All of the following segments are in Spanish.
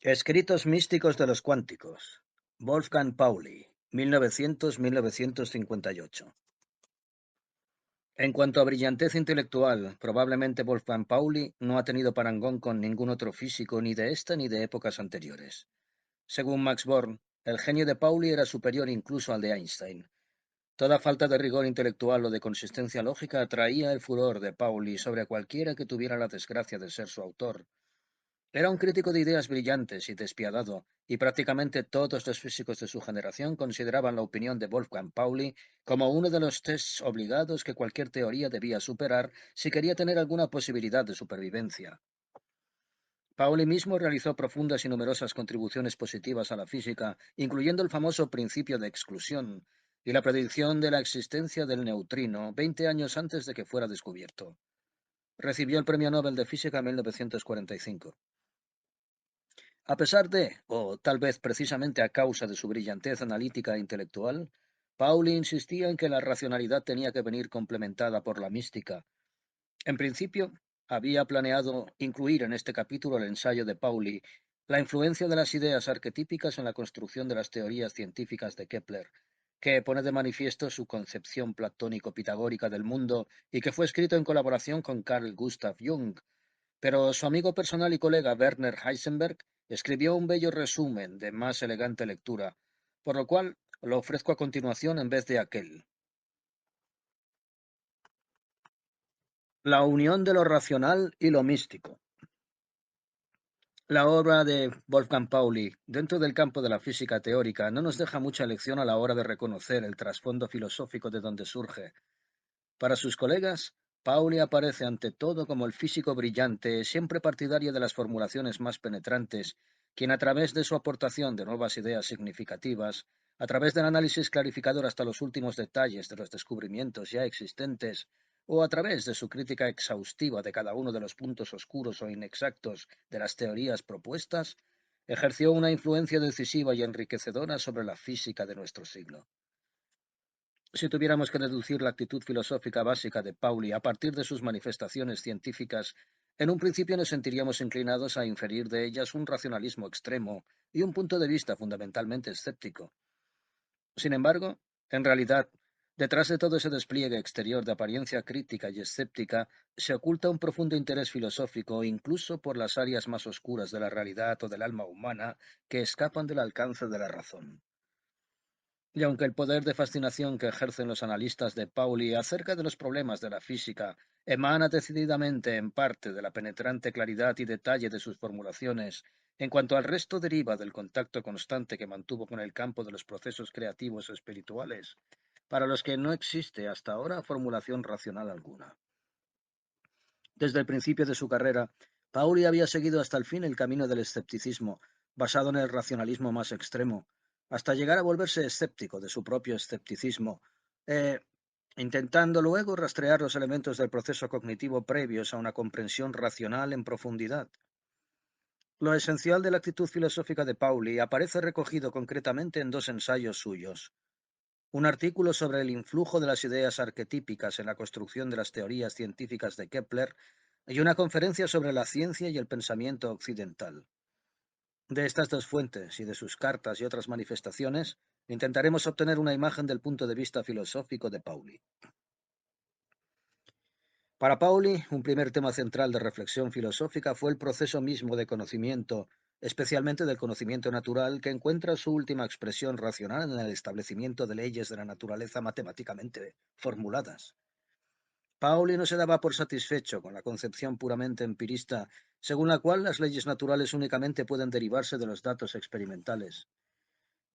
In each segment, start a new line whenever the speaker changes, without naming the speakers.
Escritos místicos de los cuánticos. Wolfgang Pauli, 1900-1958. En cuanto a brillantez intelectual, probablemente Wolfgang Pauli no ha tenido parangón con ningún otro físico ni de esta ni de épocas anteriores. Según Max Born, el genio de Pauli era superior incluso al de Einstein. Toda falta de rigor intelectual o de consistencia lógica atraía el furor de Pauli sobre cualquiera que tuviera la desgracia de ser su autor. Era un crítico de ideas brillantes y despiadado, y prácticamente todos los físicos de su generación consideraban la opinión de Wolfgang Pauli como uno de los tests obligados que cualquier teoría debía superar si quería tener alguna posibilidad de supervivencia. Pauli mismo realizó profundas y numerosas contribuciones positivas a la física, incluyendo el famoso principio de exclusión y la predicción de la existencia del neutrino 20 años antes de que fuera descubierto. Recibió el Premio Nobel de Física en 1945. A pesar de, o tal vez precisamente a causa de su brillantez analítica e intelectual, Pauli insistía en que la racionalidad tenía que venir complementada por la mística. En principio, había planeado incluir en este capítulo el ensayo de Pauli, la influencia de las ideas arquetípicas en la construcción de las teorías científicas de Kepler, que pone de manifiesto su concepción platónico-pitagórica del mundo y que fue escrito en colaboración con Carl Gustav Jung, pero su amigo personal y colega Werner Heisenberg escribió un bello resumen de más elegante lectura, por lo cual lo ofrezco a continuación en vez de aquel. La unión de lo racional y lo místico. La obra de Wolfgang Pauli, dentro del campo de la física teórica, no nos deja mucha lección a la hora de reconocer el trasfondo filosófico de donde surge. Para sus colegas, Pauli aparece ante todo como el físico brillante, siempre partidario de las formulaciones más penetrantes, quien a través de su aportación de nuevas ideas significativas, a través del análisis clarificador hasta los últimos detalles de los descubrimientos ya existentes, o a través de su crítica exhaustiva de cada uno de los puntos oscuros o inexactos de las teorías propuestas, ejerció una influencia decisiva y enriquecedora sobre la física de nuestro siglo. Si tuviéramos que deducir la actitud filosófica básica de Pauli a partir de sus manifestaciones científicas, en un principio nos sentiríamos inclinados a inferir de ellas un racionalismo extremo y un punto de vista fundamentalmente escéptico. Sin embargo, en realidad, detrás de todo ese despliegue exterior de apariencia crítica y escéptica, se oculta un profundo interés filosófico incluso por las áreas más oscuras de la realidad o del alma humana que escapan del alcance de la razón. Y aunque el poder de fascinación que ejercen los analistas de Pauli acerca de los problemas de la física emana decididamente en parte de la penetrante claridad y detalle de sus formulaciones, en cuanto al resto deriva del contacto constante que mantuvo con el campo de los procesos creativos espirituales, para los que no existe hasta ahora formulación racional alguna. Desde el principio de su carrera, Pauli había seguido hasta el fin el camino del escepticismo, basado en el racionalismo más extremo, hasta llegar a volverse escéptico de su propio escepticismo, eh, intentando luego rastrear los elementos del proceso cognitivo previos a una comprensión racional en profundidad. Lo esencial de la actitud filosófica de Pauli aparece recogido concretamente en dos ensayos suyos. Un artículo sobre el influjo de las ideas arquetípicas en la construcción de las teorías científicas de Kepler y una conferencia sobre la ciencia y el pensamiento occidental. De estas dos fuentes y de sus cartas y otras manifestaciones, intentaremos obtener una imagen del punto de vista filosófico de Pauli. Para Pauli, un primer tema central de reflexión filosófica fue el proceso mismo de conocimiento, especialmente del conocimiento natural, que encuentra su última expresión racional en el establecimiento de leyes de la naturaleza matemáticamente formuladas. Pauli no se daba por satisfecho con la concepción puramente empirista, según la cual las leyes naturales únicamente pueden derivarse de los datos experimentales.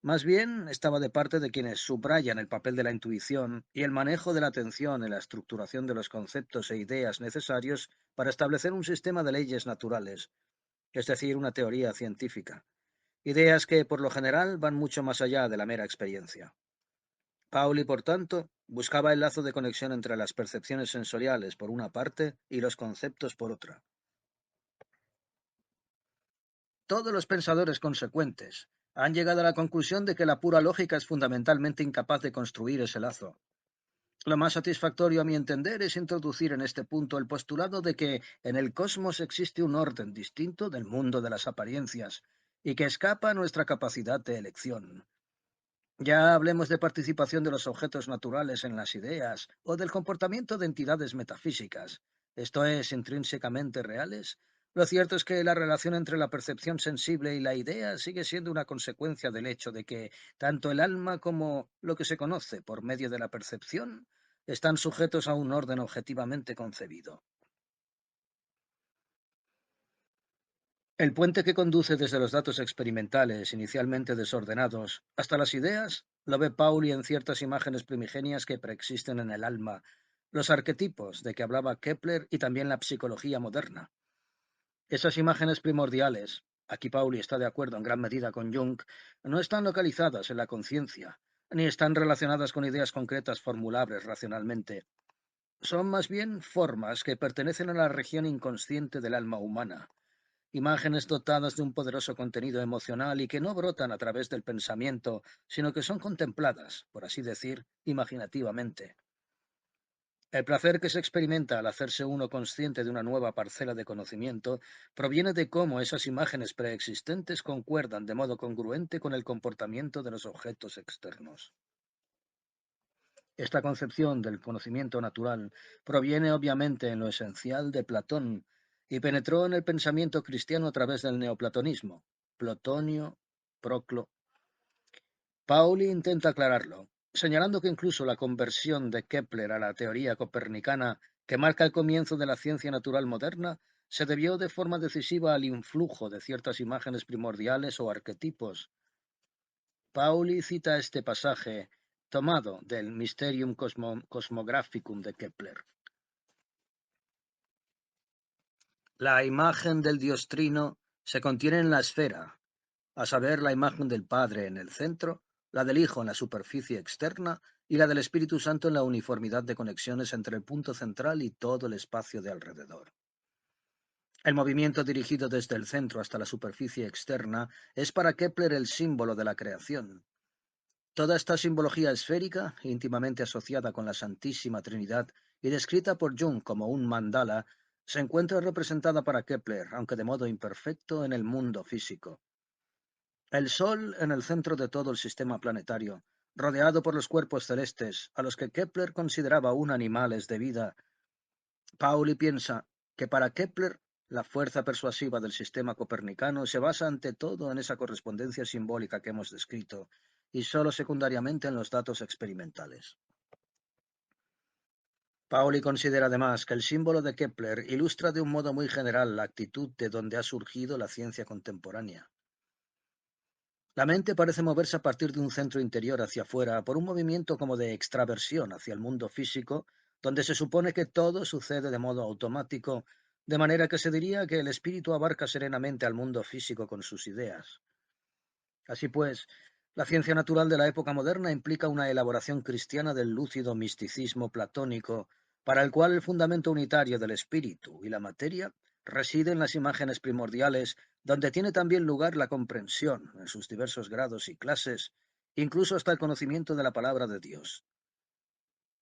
Más bien, estaba de parte de quienes subrayan el papel de la intuición y el manejo de la atención en la estructuración de los conceptos e ideas necesarios para establecer un sistema de leyes naturales, es decir, una teoría científica. Ideas que, por lo general, van mucho más allá de la mera experiencia. Pauli, por tanto, buscaba el lazo de conexión entre las percepciones sensoriales por una parte y los conceptos por otra. Todos los pensadores consecuentes han llegado a la conclusión de que la pura lógica es fundamentalmente incapaz de construir ese lazo. Lo más satisfactorio a mi entender es introducir en este punto el postulado de que en el cosmos existe un orden distinto del mundo de las apariencias, y que escapa a nuestra capacidad de elección. Ya hablemos de participación de los objetos naturales en las ideas o del comportamiento de entidades metafísicas, esto es, intrínsecamente reales. Lo cierto es que la relación entre la percepción sensible y la idea sigue siendo una consecuencia del hecho de que tanto el alma como lo que se conoce por medio de la percepción están sujetos a un orden objetivamente concebido. El puente que conduce desde los datos experimentales, inicialmente desordenados, hasta las ideas, lo ve Pauli en ciertas imágenes primigenias que preexisten en el alma, los arquetipos de que hablaba Kepler y también la psicología moderna. Esas imágenes primordiales, aquí Pauli está de acuerdo en gran medida con Jung, no están localizadas en la conciencia, ni están relacionadas con ideas concretas formulables racionalmente. Son más bien formas que pertenecen a la región inconsciente del alma humana, imágenes dotadas de un poderoso contenido emocional y que no brotan a través del pensamiento, sino que son contempladas, por así decir, imaginativamente. El placer que se experimenta al hacerse uno consciente de una nueva parcela de conocimiento proviene de cómo esas imágenes preexistentes concuerdan de modo congruente con el comportamiento de los objetos externos. Esta concepción del conocimiento natural proviene obviamente en lo esencial de Platón y penetró en el pensamiento cristiano a través del neoplatonismo, Plotonio, Proclo. Pauli intenta aclararlo, señalando que incluso la conversión de Kepler a la teoría copernicana, que marca el comienzo de la ciencia natural moderna, se debió de forma decisiva al influjo de ciertas imágenes primordiales o arquetipos. Pauli cita este pasaje tomado del Mysterium Cosmographicum de Kepler. La imagen del Dios Trino se contiene en la esfera, a saber, la imagen del Padre en el centro, la del Hijo en la superficie externa y la del Espíritu Santo en la uniformidad de conexiones entre el punto central y todo el espacio de alrededor. El movimiento dirigido desde el centro hasta la superficie externa es para Kepler el símbolo de la creación. Toda esta simbología esférica, íntimamente asociada con la Santísima Trinidad y descrita por Jung como un mandala, se encuentra representada para Kepler, aunque de modo imperfecto, en el mundo físico. El Sol en el centro de todo el sistema planetario, rodeado por los cuerpos celestes, a los que Kepler consideraba aún animales de vida. Pauli piensa que para Kepler la fuerza persuasiva del sistema copernicano se basa ante todo en esa correspondencia simbólica que hemos descrito, y solo secundariamente en los datos experimentales. Pauli considera además que el símbolo de Kepler ilustra de un modo muy general la actitud de donde ha surgido la ciencia contemporánea. La mente parece moverse a partir de un centro interior hacia afuera por un movimiento como de extraversión hacia el mundo físico, donde se supone que todo sucede de modo automático, de manera que se diría que el espíritu abarca serenamente al mundo físico con sus ideas. Así pues, la ciencia natural de la época moderna implica una elaboración cristiana del lúcido misticismo platónico, para el cual el fundamento unitario del espíritu y la materia reside en las imágenes primordiales, donde tiene también lugar la comprensión en sus diversos grados y clases, incluso hasta el conocimiento de la palabra de Dios.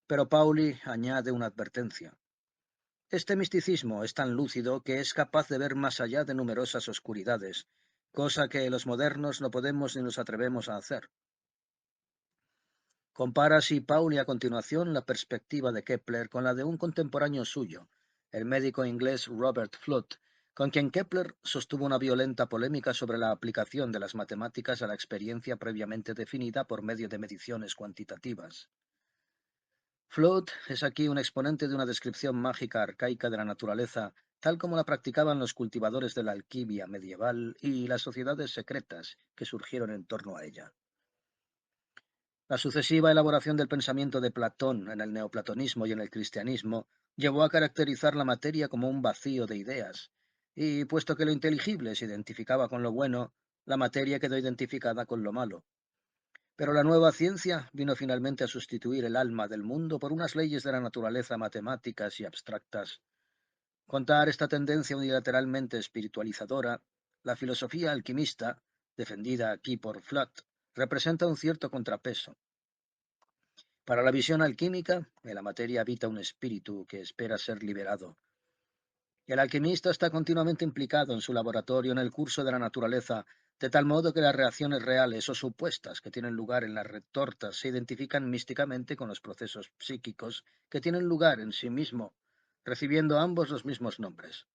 Pero Pauli añade una advertencia. Este misticismo es tan lúcido que es capaz de ver más allá de numerosas oscuridades, cosa que los modernos no podemos ni nos atrevemos a hacer. Compara así Pauli a continuación la perspectiva de Kepler con la de un contemporáneo suyo, el médico inglés Robert Flood, con quien Kepler sostuvo una violenta polémica sobre la aplicación de las matemáticas a la experiencia previamente definida por medio de mediciones cuantitativas. Flood es aquí un exponente de una descripción mágica arcaica de la naturaleza, tal como la practicaban los cultivadores de la alquimia medieval y las sociedades secretas que surgieron en torno a ella. La sucesiva elaboración del pensamiento de Platón en el neoplatonismo y en el cristianismo llevó a caracterizar la materia como un vacío de ideas, y puesto que lo inteligible se identificaba con lo bueno, la materia quedó identificada con lo malo. Pero la nueva ciencia vino finalmente a sustituir el alma del mundo por unas leyes de la naturaleza matemáticas y abstractas. Contar esta tendencia unilateralmente espiritualizadora, la filosofía alquimista, defendida aquí por Flatt, representa un cierto contrapeso. Para la visión alquímica, en la materia habita un espíritu que espera ser liberado. El alquimista está continuamente implicado en su laboratorio en el curso de la naturaleza, de tal modo que las reacciones reales o supuestas que tienen lugar en las retortas se identifican místicamente con los procesos psíquicos que tienen lugar en sí mismo, recibiendo ambos los mismos nombres.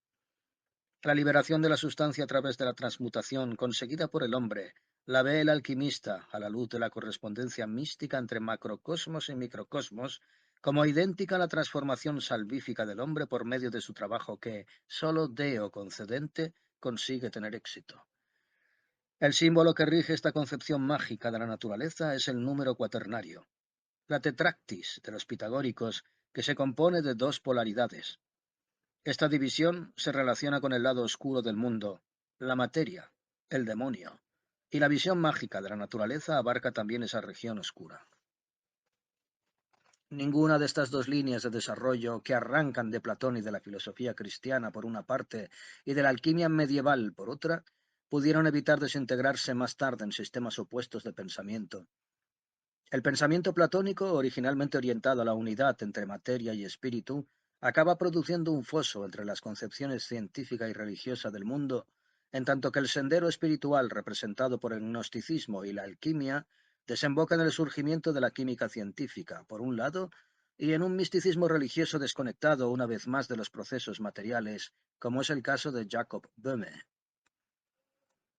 La liberación de la sustancia a través de la transmutación conseguida por el hombre la ve el alquimista a la luz de la correspondencia mística entre macrocosmos y microcosmos como idéntica a la transformación salvífica del hombre por medio de su trabajo que, solo Deo concedente, consigue tener éxito. El símbolo que rige esta concepción mágica de la naturaleza es el número cuaternario, la tetractis de los pitagóricos, que se compone de dos polaridades. Esta división se relaciona con el lado oscuro del mundo, la materia, el demonio, y la visión mágica de la naturaleza abarca también esa región oscura. Ninguna de estas dos líneas de desarrollo que arrancan de Platón y de la filosofía cristiana por una parte y de la alquimia medieval por otra, pudieron evitar desintegrarse más tarde en sistemas opuestos de pensamiento. El pensamiento platónico, originalmente orientado a la unidad entre materia y espíritu, acaba produciendo un foso entre las concepciones científica y religiosa del mundo, en tanto que el sendero espiritual representado por el gnosticismo y la alquimia desemboca en el surgimiento de la química científica, por un lado, y en un misticismo religioso desconectado una vez más de los procesos materiales, como es el caso de Jacob Böhme.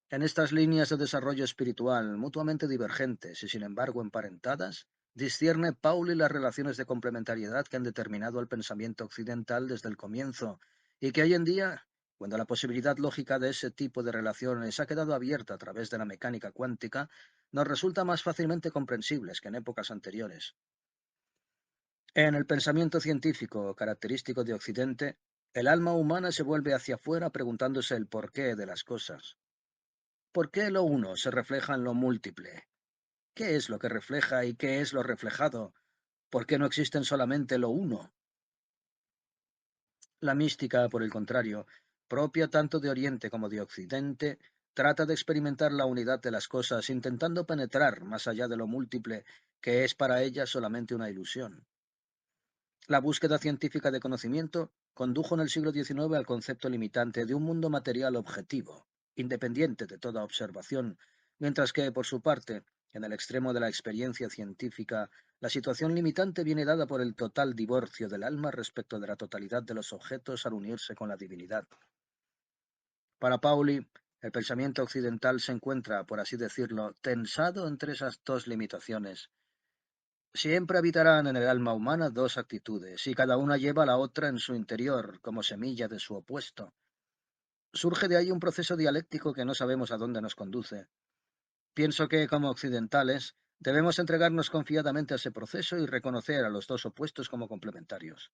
En estas líneas de desarrollo espiritual, mutuamente divergentes y sin embargo emparentadas, discierne Pauli las relaciones de complementariedad que han determinado el pensamiento occidental desde el comienzo y que hoy en día, cuando la posibilidad lógica de ese tipo de relaciones ha quedado abierta a través de la mecánica cuántica, nos resulta más fácilmente comprensibles que en épocas anteriores. En el pensamiento científico característico de Occidente, el alma humana se vuelve hacia afuera preguntándose el porqué de las cosas. ¿Por qué lo uno se refleja en lo múltiple? ¿Qué es lo que refleja y qué es lo reflejado? ¿Por qué no existen solamente lo uno? La mística, por el contrario, propia tanto de Oriente como de Occidente, trata de experimentar la unidad de las cosas, intentando penetrar más allá de lo múltiple, que es para ella solamente una ilusión. La búsqueda científica de conocimiento condujo en el siglo XIX al concepto limitante de un mundo material objetivo, independiente de toda observación, mientras que, por su parte, en el extremo de la experiencia científica, la situación limitante viene dada por el total divorcio del alma respecto de la totalidad de los objetos al unirse con la divinidad. Para Pauli, el pensamiento occidental se encuentra, por así decirlo, tensado entre esas dos limitaciones. Siempre habitarán en el alma humana dos actitudes, y cada una lleva a la otra en su interior, como semilla de su opuesto. Surge de ahí un proceso dialéctico que no sabemos a dónde nos conduce. Pienso que, como occidentales, debemos entregarnos confiadamente a ese proceso y reconocer a los dos opuestos como complementarios.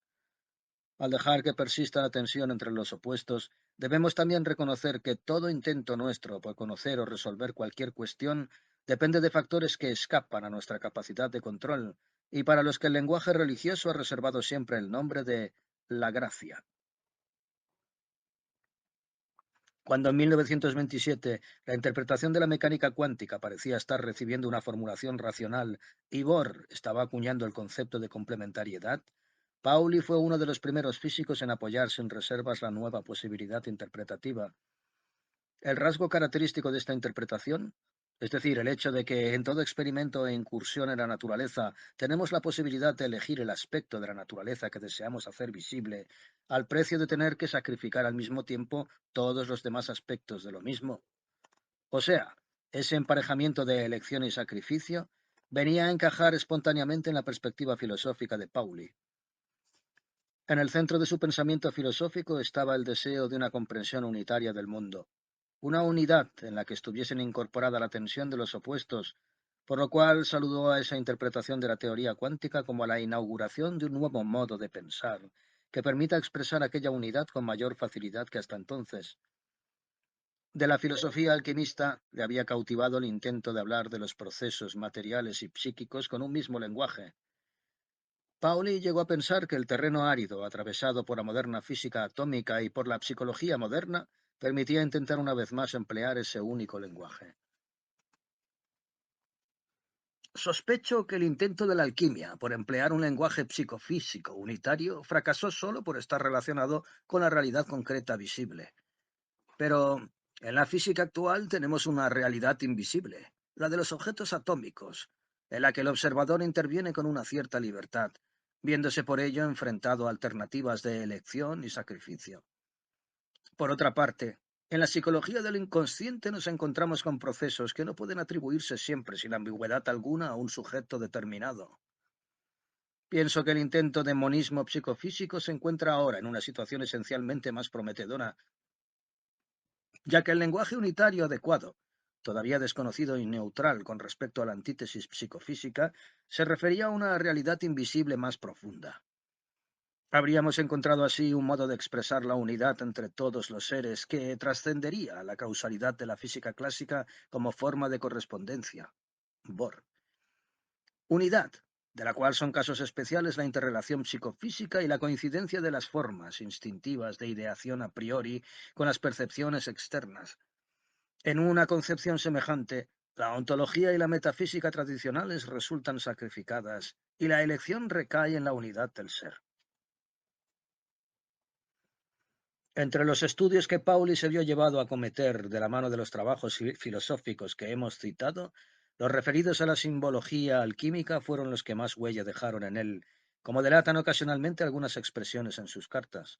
Al dejar que persista la tensión entre los opuestos, debemos también reconocer que todo intento nuestro por conocer o resolver cualquier cuestión depende de factores que escapan a nuestra capacidad de control y para los que el lenguaje religioso ha reservado siempre el nombre de la gracia. Cuando en 1927 la interpretación de la mecánica cuántica parecía estar recibiendo una formulación racional y Bohr estaba acuñando el concepto de complementariedad, Pauli fue uno de los primeros físicos en apoyar sin reservas la nueva posibilidad interpretativa. El rasgo característico de esta interpretación, es decir, el hecho de que en todo experimento e incursión en la naturaleza tenemos la posibilidad de elegir el aspecto de la naturaleza que deseamos hacer visible, al precio de tener que sacrificar al mismo tiempo todos los demás aspectos de lo mismo. O sea, ese emparejamiento de elección y sacrificio venía a encajar espontáneamente en la perspectiva filosófica de Pauli. En el centro de su pensamiento filosófico estaba el deseo de una comprensión unitaria del mundo, una unidad en la que estuviesen incorporada la tensión de los opuestos, por lo cual saludó a esa interpretación de la teoría cuántica como a la inauguración de un nuevo modo de pensar, que permita expresar aquella unidad con mayor facilidad que hasta entonces. De la filosofía alquimista le había cautivado el intento de hablar de los procesos materiales y psíquicos con un mismo lenguaje. Pauli llegó a pensar que el terreno árido, atravesado por la moderna física atómica y por la psicología moderna, permitía intentar una vez más emplear ese único lenguaje. Sospecho que el intento de la alquimia por emplear un lenguaje psicofísico unitario fracasó solo por estar relacionado con la realidad concreta visible. Pero, En la física actual tenemos una realidad invisible, la de los objetos atómicos, en la que el observador interviene con una cierta libertad, viéndose por ello enfrentado a alternativas de elección y sacrificio. Por otra parte, en la psicología del inconsciente nos encontramos con procesos que no pueden atribuirse siempre sin ambigüedad alguna a un sujeto determinado. Pienso que el intento de monismo psicofísico se encuentra ahora en una situación esencialmente más prometedora, ya que el lenguaje unitario adecuado, todavía desconocido y neutral con respecto a la antítesis psicofísica, se refería a una realidad invisible más profunda. Habríamos encontrado así un modo de expresar la unidad entre todos los seres que trascendería a la causalidad de la física clásica como forma de correspondencia. Bohr. Unidad, de la cual son casos especiales la interrelación psicofísica y la coincidencia de las formas instintivas de ideación a priori con las percepciones externas. En una concepción semejante, la ontología y la metafísica tradicionales resultan sacrificadas y la elección recae en la unidad del ser. Entre los estudios que Pauli se vio llevado a cometer de la mano de los trabajos filosóficos que hemos citado, los referidos a la simbología alquímica fueron los que más huella dejaron en él, como delatan ocasionalmente algunas expresiones en sus cartas.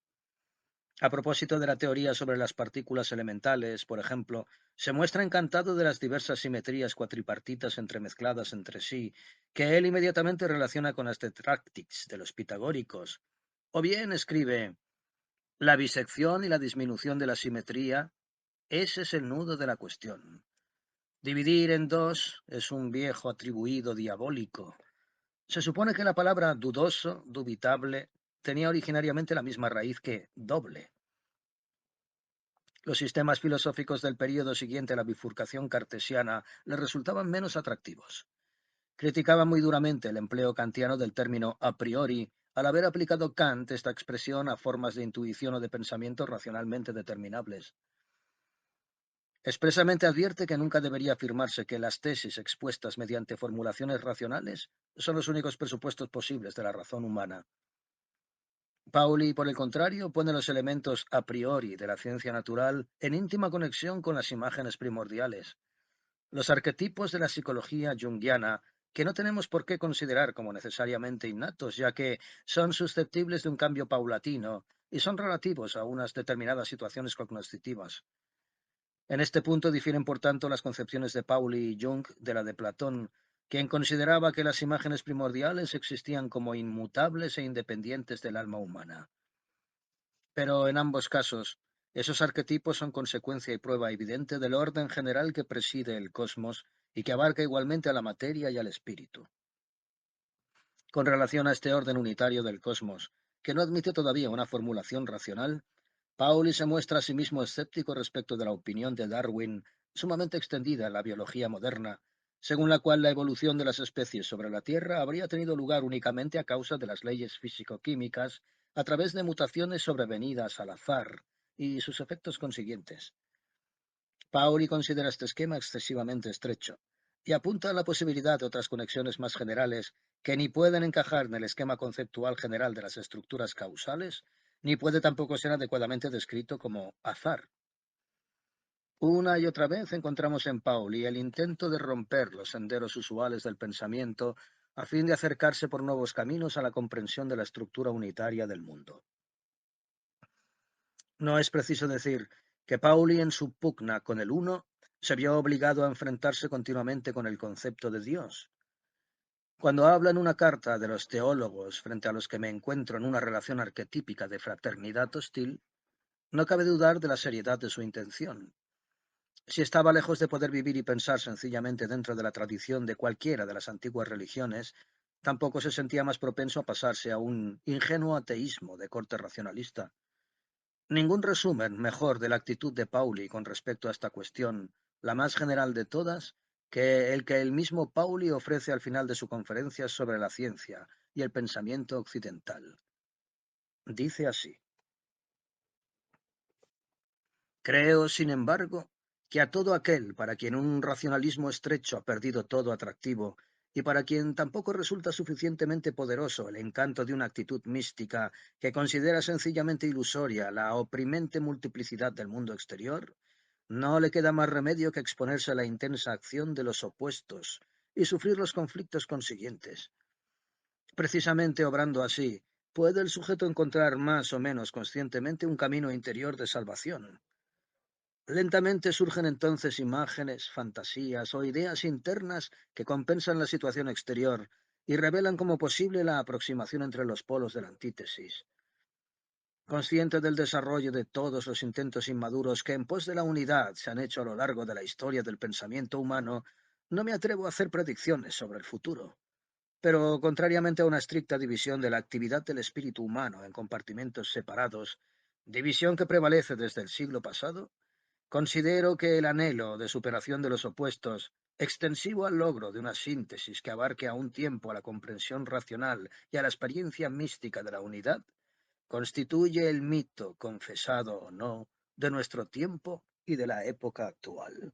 A propósito de la teoría sobre las partículas elementales, por ejemplo, se muestra encantado de las diversas simetrías cuatripartitas entremezcladas entre sí, que él inmediatamente relaciona con las tetractics de los pitagóricos. O bien escribe: la bisección y la disminución de la simetría, ese es el nudo de la cuestión. Dividir en dos es un viejo atribuido diabólico. Se supone que la palabra dudoso, dubitable, tenía originariamente la misma raíz que doble. Los sistemas filosóficos del período siguiente a la bifurcación cartesiana le resultaban menos atractivos. Criticaba muy duramente el empleo kantiano del término a priori, al haber aplicado Kant esta expresión a formas de intuición o de pensamiento racionalmente determinables. Expresamente advierte que nunca debería afirmarse que las tesis expuestas mediante formulaciones racionales son los únicos presupuestos posibles de la razón humana. Pauli, por el contrario, pone los elementos a priori de la ciencia natural en íntima conexión con las imágenes primordiales, los arquetipos de la psicología junguiana, que no tenemos por qué considerar como necesariamente innatos, ya que son susceptibles de un cambio paulatino y son relativos a unas determinadas situaciones cognoscitivas. En este punto difieren, por tanto, las concepciones de Pauli y Jung de la de Platón, quien consideraba que las imágenes primordiales existían como inmutables e independientes del alma humana. Pero en ambos casos, esos arquetipos son consecuencia y prueba evidente del orden general que preside el cosmos y que abarca igualmente a la materia y al espíritu. Con relación a este orden unitario del cosmos, que no admite todavía una formulación racional, Pauli se muestra a sí mismo escéptico respecto de la opinión de Darwin, sumamente extendida en la biología moderna, según la cual la evolución de las especies sobre la Tierra habría tenido lugar únicamente a causa de las leyes físico-químicas a través de mutaciones sobrevenidas al azar y sus efectos consiguientes. Pauli considera este esquema excesivamente estrecho y apunta a la posibilidad de otras conexiones más generales que ni pueden encajar en el esquema conceptual general de las estructuras causales, ni puede tampoco ser adecuadamente descrito como azar. Una y otra vez encontramos en Pauli el intento de romper los senderos usuales del pensamiento a fin de acercarse por nuevos caminos a la comprensión de la estructura unitaria del mundo. No es preciso decir que Pauli, en su pugna con el uno, se vio obligado a enfrentarse continuamente con el concepto de Dios. Cuando habla en una carta de los teólogos frente a los que me encuentro en una relación arquetípica de fraternidad hostil, no cabe dudar de la seriedad de su intención. Si estaba lejos de poder vivir y pensar sencillamente dentro de la tradición de cualquiera de las antiguas religiones, tampoco se sentía más propenso a pasarse a un ingenuo ateísmo de corte racionalista. Ningún resumen mejor de la actitud de Pauli con respecto a esta cuestión, la más general de todas, que el mismo Pauli ofrece al final de su conferencia sobre la ciencia y el pensamiento occidental. Dice así: creo, sin embargo, que a todo aquel para quien un racionalismo estrecho ha perdido todo atractivo y para quien tampoco resulta suficientemente poderoso el encanto de una actitud mística que considera sencillamente ilusoria la oprimente multiplicidad del mundo exterior, No le queda más remedio que exponerse a la intensa acción de los opuestos y sufrir los conflictos consiguientes. Precisamente obrando así, puede el sujeto encontrar más o menos conscientemente un camino interior de salvación. Lentamente surgen entonces imágenes, fantasías o ideas internas que compensan la situación exterior y revelan como posible la aproximación entre los polos de la antítesis. Consciente del desarrollo de todos los intentos inmaduros que en pos de la unidad se han hecho a lo largo de la historia del pensamiento humano, no me atrevo a hacer predicciones sobre el futuro. Pero, contrariamente a una estricta división de la actividad del espíritu humano en compartimentos separados, división que prevalece desde el siglo pasado, considero que el anhelo de superación de los opuestos, extensivo al logro de una síntesis que abarque a un tiempo a la comprensión racional y a la experiencia mística de la unidad, constituye el mito, confesado o no, de nuestro tiempo y de la época actual.